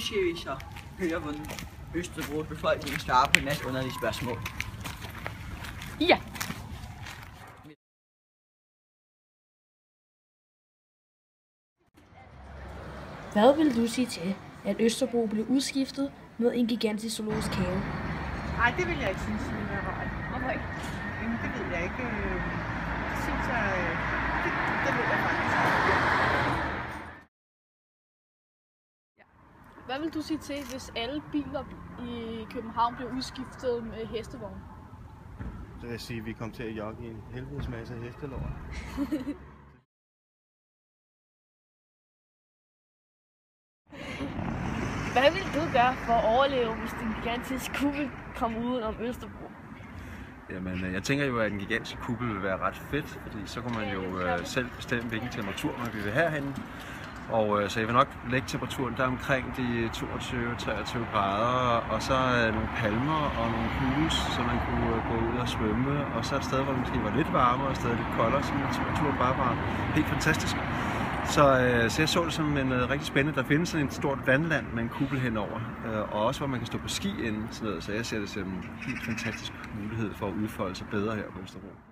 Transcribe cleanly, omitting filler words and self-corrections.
skal vi så høre, hvordan Østerbros befolkning svarer på en masse underlige spørgsmål. Ja. Hvad vil du sige til, at Østerbro blev udskiftet med en gigantisk zoologisk have? Nej, det vil jeg ikke synes ville være rart. Hvorfor ikke? Jamen, det ved jeg ikke. Det synes jeg... Det ved jeg faktisk ikke. Hvad vil du sige til, hvis alle biler i København blev udskiftet med hestevogne? Så vil jeg sige, at vi kom til at jogge i en helvedes masse hestelår. Hvad vil du gøre for at overleve, hvis den gigantiske kuppel kom ud om Østerbro? Jamen, jeg tænker jo, at en gigantisk kuppel vil være ret fedt, fordi så kan man jo selv bestemme, hvilken temperatur man vil herhenne. Og så jeg vil nok lægge temperaturen der omkring de 22-23 grader, og så nogle palmer og nogle huse, så man kunne gå ud og svømme. Og så et sted, hvor det måske var lidt varmere, og et sted lidt koldere, så temperaturen bare var helt fantastisk. Så jeg så det som en rigtig spændende. Der findes sådan et stort vandland med en kuppel henover, og også hvor man kan stå på ski inden, sådan noget. Så jeg ser det som en helt fantastisk mulighed for at udfolde sig bedre her på Østerbro.